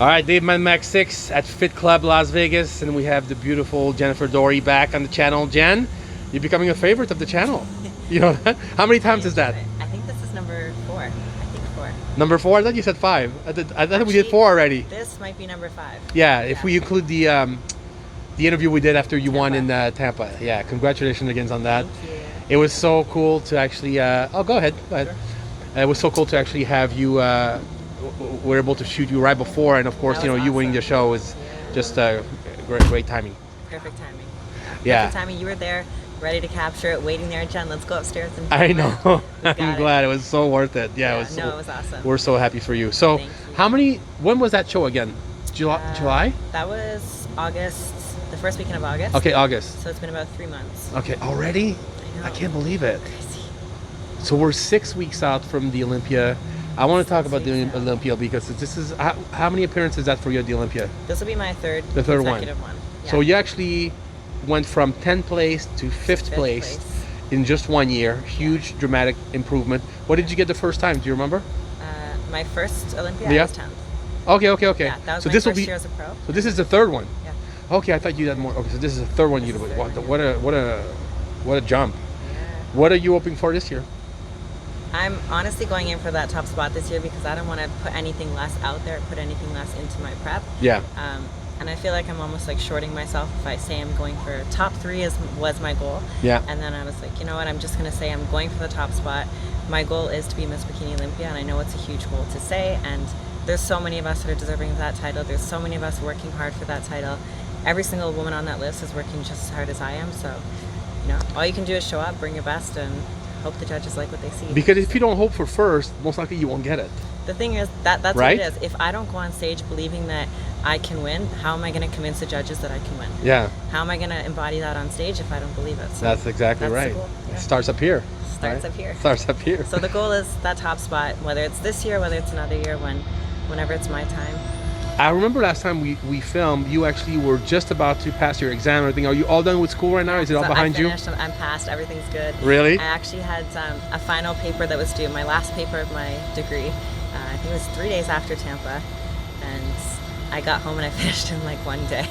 All right, Dave Man Max 6 at Fit Club Las Vegas, and we have the beautiful Jennifer Dorie back on the channel. Jen, you're becoming a favorite of the channel. You know that? How many times is that? I think this is number 4. I think 4. Number 4? I thought you said 5. I thought we did 4 already. This might be number 5. Yeah, if we include the interview we did after you won in Tampa. Yeah, congratulations again on that. Thank you. It was so cool to actually. Oh, go ahead. Go ahead. It was so cool to actually have you. We're able to shoot you right before, and of course, you know, you winning the show was just great timing. Perfect timing. Yeah. Perfect timing. You were there, ready to capture it, waiting there. Jen, let's go upstairs and. I know. I'm glad it was so worth it. Yeah, it was. No, it was awesome. We're so happy for you. So, how many? When was that show again? July? That was August. The first weekend of August. Okay, August. So it's been about 3 months. Okay, already? I know. I can't believe it. Crazy. So we're 6 weeks out from the Olympia. I want to talk about the Olympia because this is how many appearances is that for you at the Olympia? This will be my third consecutive one. Yeah. So you actually went from 10th place to 5th place in just 1 year. Huge, dramatic improvement. What did you get the first time? Do you remember? My first Olympia was 10th. Okay. Yeah, that was so my this first will be, year as a pro. So this is the third one. Yeah. Okay, I thought you had more. Okay, so this is the third one you did. What a jump. Yeah. What are you hoping for this year? I'm honestly going in for that top spot this year because I don't want to put anything less out there, put anything less into my prep. Yeah. And I feel like I'm almost like shorting myself if I say I'm going for top 3 was my goal. Yeah. And then I was like, you know what, I'm just going to say I'm going for the top spot. My goal is to be Miss Bikini Olympia, and I know it's a huge goal to say, and there's so many of us that are deserving of that title. There's so many of us working hard for that title. Every single woman on that list is working just as hard as I am, so, you know, all you can do is show up, bring your best, and hope the judges like what they see. Because if you don't hope for first, most likely you won't get it. The thing is, that's right? what it is. If I don't go on stage believing that I can win, how am I going to convince the judges that I can win? Yeah. How am I going to embody that on stage if I don't believe it? So that's exactly right. The goal. Yeah. It starts up here. Starts up here. Starts up here. So the goal is that top spot, whether it's this year, whether it's another year, whenever it's my time. I remember last time we filmed, you actually were just about to pass your exam and everything. Are you all done with school right now? Is it all behind you? I'm passed. Everything's good. Really? I actually had a final paper that was due, my last paper of my degree. I think it was 3 days after Tampa, and I got home and I finished in like 1 day.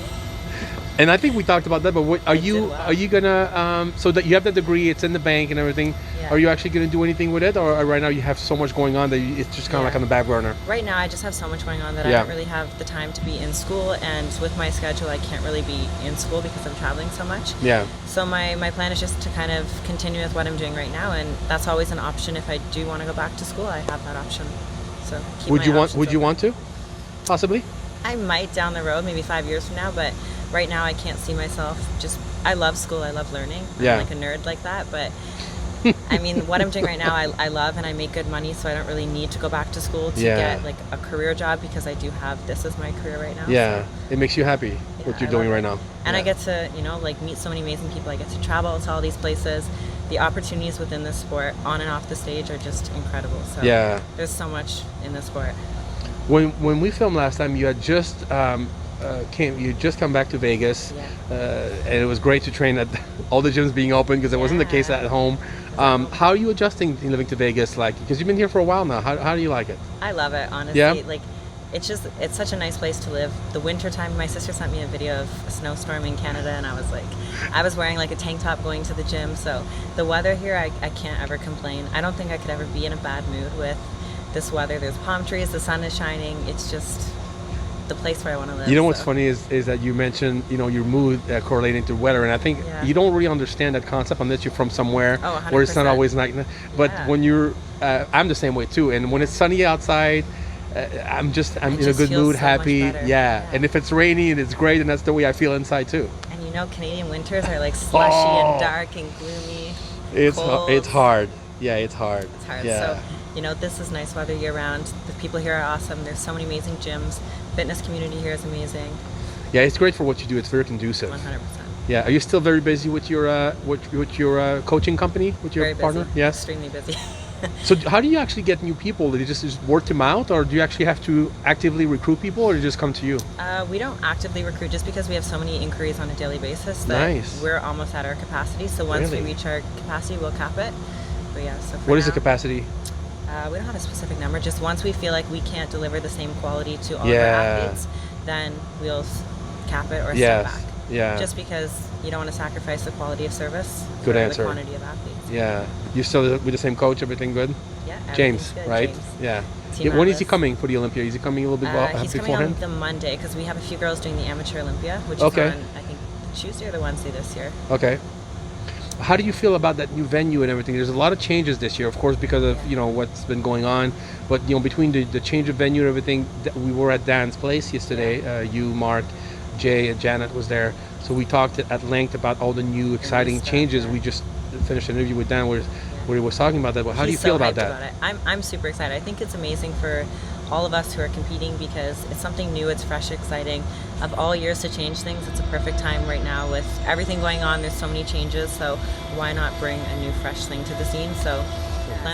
And I think we talked about that, but what, are you gonna so that you have the degree, it's in the bank and everything. Yeah. Are you actually gonna do anything with it, or right now you have so much going on that it's just kind of like on the back burner? Right now I just have so much going on that I don't really have the time to be in school, and with my schedule I can't really be in school because I'm traveling so much. Yeah. So my plan is just to kind of continue with what I'm doing right now, and that's always an option. If I do want to go back to school, I have that option. So would you want to? Possibly? I might down the road, maybe 5 years from now, but right now I can't see myself I love school, I love learning. Yeah. I'm like a nerd like that, but I mean, what I'm doing right now, I love, and I make good money, so I don't really need to go back to school to get like a career job because I do have this as my career right now. Yeah, so. it makes you happy what you're doing right now. And I get to, you know, like meet so many amazing people. I get to travel to all these places. The opportunities within this sport, on and off the stage, are just incredible. So there's so much in this sport. When we filmed last time, you had just come back to Vegas, and it was great to train at all the gyms being open because it wasn't the case at home. How are you adjusting in living to Vegas? Like, because you've been here for a while now. How do you like it? I love it, honestly. Yeah? Like, it's such a nice place to live. The winter time, my sister sent me a video of a snowstorm in Canada, and I was wearing like a tank top going to the gym. So the weather here, I can't ever complain. I don't think I could ever be in a bad mood with this weather. There's palm trees, the sun is shining. It's just the place where I want to live. You know what's funny is that you mentioned, you know, your mood correlating to weather, and I think you don't really understand that concept unless you're from somewhere where it's not always night. But when you're, I'm the same way too. And when it's sunny outside, I'm in a good mood, happy. And if it's rainy and it's great, and that's the way I feel inside too. And you know, Canadian winters are like slushy and dark and gloomy. It's hard. Yeah, it's hard. It's hard. Yeah. So, you know, this is nice weather year round. The people here are awesome. There's so many amazing gyms. Fitness community here is amazing. Yeah, it's great for what you do. It's very conducive. 100%. Yeah. Are you still very busy with your coaching company, with your partner? Busy. Yes. Extremely busy. So how do you actually get new people? Do you just word them out, or do you actually have to actively recruit people, or do they just come to you? We don't actively recruit just because we have so many inquiries on a daily basis that we're almost at our capacity. So once we reach our capacity, we'll cap it. But yeah. So what is the capacity? We don't have a specific number. Just once we feel like we can't deliver the same quality to all of our athletes, then we'll cap it or step back. Yeah. Just because you don't want to sacrifice the quality of service good for answer. the quantity of athletes. Yeah. You still with the same coach? Everything good? Yeah. James, good. right? James. Yeah. When is he coming for the Olympia? Is he coming a little bit He's coming beforehand? on the Monday because we have a few girls doing the amateur Olympia, which is on, I think, Tuesday or the Wednesday this year. Okay. How do you feel about that new venue and everything? There's a lot of changes this year, of course, because of what's been going on. But between the change of venue and everything, we were at Dan's place yesterday. You, Mark, Jay, and Janet was there. So we talked at length about all the new exciting changes. We just finished an interview with Dan where he was talking about that. But how do you feel about that? I'm super excited. I think it's amazing for all of us who are competing because it's something new, it's fresh, exciting. Of all years to change things, it's a perfect time right now with everything going on. There's so many changes, so why not bring a new fresh thing to the scene? So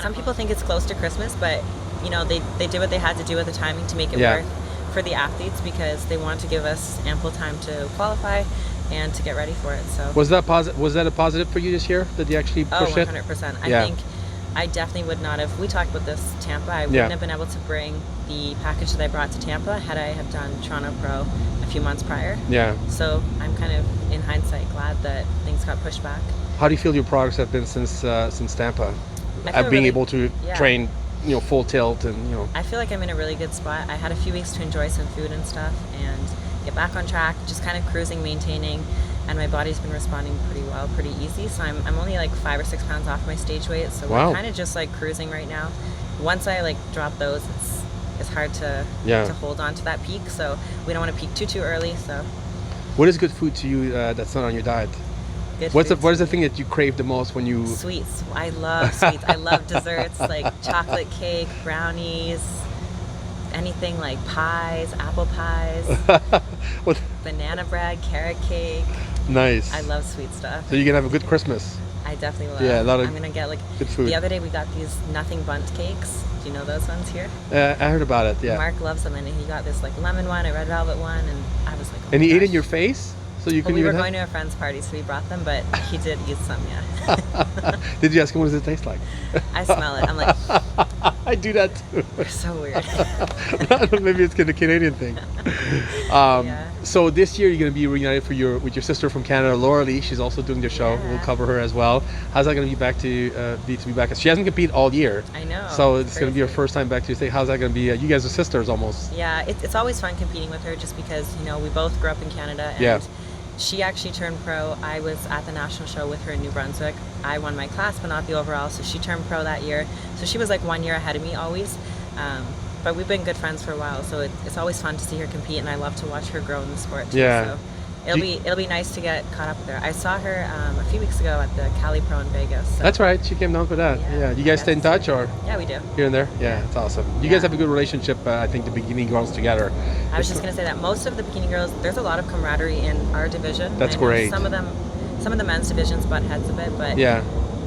some people think it's close to Christmas, but they did what they had to do with the timing to make it work for the athletes because they want to give us ample time to qualify and to get ready for it. So was that a positive for you this year that you actually pushed it? 100%. I think I definitely would not have. We talked about this Tampa. I wouldn't have been able to bring the package that I brought to Tampa had I have done Toronto Pro a few months prior. Yeah. So I'm kind of, in hindsight, glad that things got pushed back. How do you feel your progress have been since Tampa? Being able to train, full tilt and I feel like I'm in a really good spot. I had a few weeks to enjoy some food and stuff and get back on track. Just kind of cruising, maintaining. And my body's been responding pretty well, pretty easy. So I'm only like 5 or 6 pounds off my stage weight. So we're kind of just like cruising right now. Once I like drop those, it's hard to hold on to that peak. So we don't want to peak too early. So what is good food to you that's not on your diet? What is the thing that you crave the most when you? Sweets. I love sweets. I love desserts like chocolate cake, brownies, anything like pies, apple pies, banana bread, carrot cake. Nice. I love sweet stuff. So you can have a good Christmas. I definitely will. Yeah, I'm gonna get like good food. The other day we got these nothing bundt cakes. Do you know those ones here? I heard about it. Yeah. Mark loves them, and he got this like lemon one, a red velvet one, and I was like, oh and he ate in your face, so you couldn't. We were going to a friend's party, so we brought them, but he did eat some. Yeah. Did you ask him what does it taste like? I smell it. I'm like. I do that too. You're so weird. Maybe it's a Canadian thing. So this year you're going to be reunited with your sister from Canada, Laura Lee. She's also doing the show. We'll cover her as well. How's that going to be back to be back? She hasn't competed all year. I know. So it's going to be her first time back to state. How's that going to be? You guys are sisters almost. Yeah, it's always fun competing with her just because we both grew up in Canada and she actually turned pro. I was at the national show with her in New Brunswick. I won my class but not the overall, so she turned pro that year. So she was like 1 year ahead of me always. But we've been good friends for a while, so it's always fun to see her compete, and I love to watch her grow in the sport too. Yeah. So it'll be nice to get caught up with her. I saw her a few weeks ago at the Cali Pro in Vegas. So. That's right. She came down for that. Yeah. You guys stay in touch, or? Yeah, we do. Here and there. Yeah, it's awesome. You guys have a good relationship. I think the Bikini girls together. I was just gonna say that most of the Bikini girls, there's a lot of camaraderie in our division. That's great. Some of the men's divisions butt heads a bit, but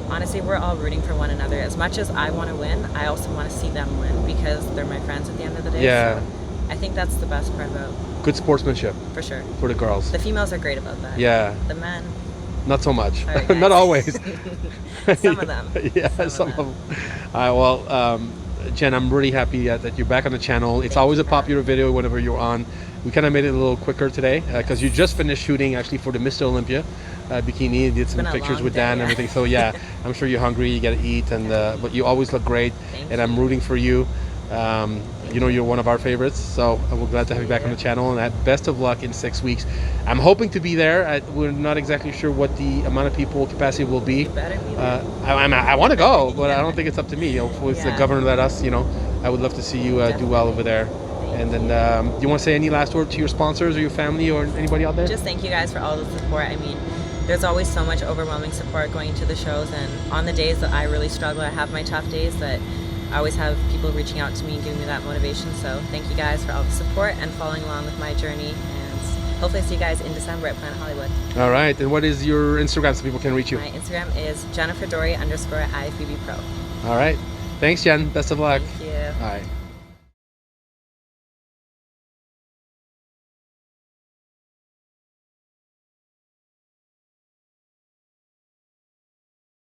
honestly, we're all rooting for one another. As much as I want to win, I also want to see them win because they're my friends at the end of the day. Yeah. So I think that's the best part about good sportsmanship. For sure. For the girls. The females are great about that. Yeah. The men. Not so much. Sorry, Not always. Some of them. Yeah, some of them. Well, Jen, I'm really happy that you're back on the channel. It's always a popular video whenever you're on. We kind of made it a little quicker today because you just finished shooting actually for the Mr. Olympia Bikini. Did some pictures with Dan and everything. So yeah, I'm sure you're hungry. You got to eat, but you always look great. And I'm rooting for you. You're one of our favorites, so we're glad to have you back on the channel. And best of luck in 6 weeks. I'm hoping to be there. We're not exactly sure what the amount of people capacity will be. You better be there. I want to go, but I don't think it's up to me. Hopefully, if the governor let us, I would love to see you do well over there. And then, do you want to say any last word to your sponsors or your family or anybody out there? Just thank you guys for all the support. I mean, there's always so much overwhelming support going to the shows, and on the days that I really struggle, I have my tough days, that I always have people reaching out to me and giving me that motivation. So thank you guys for all the support and following along with my journey. And hopefully I see you guys in December at Planet Hollywood. All right. And what is your Instagram so people can reach you? My Instagram is Dorie_Ifbb Pro. All right. Thanks, Jen. Best of luck. Thank you. All right.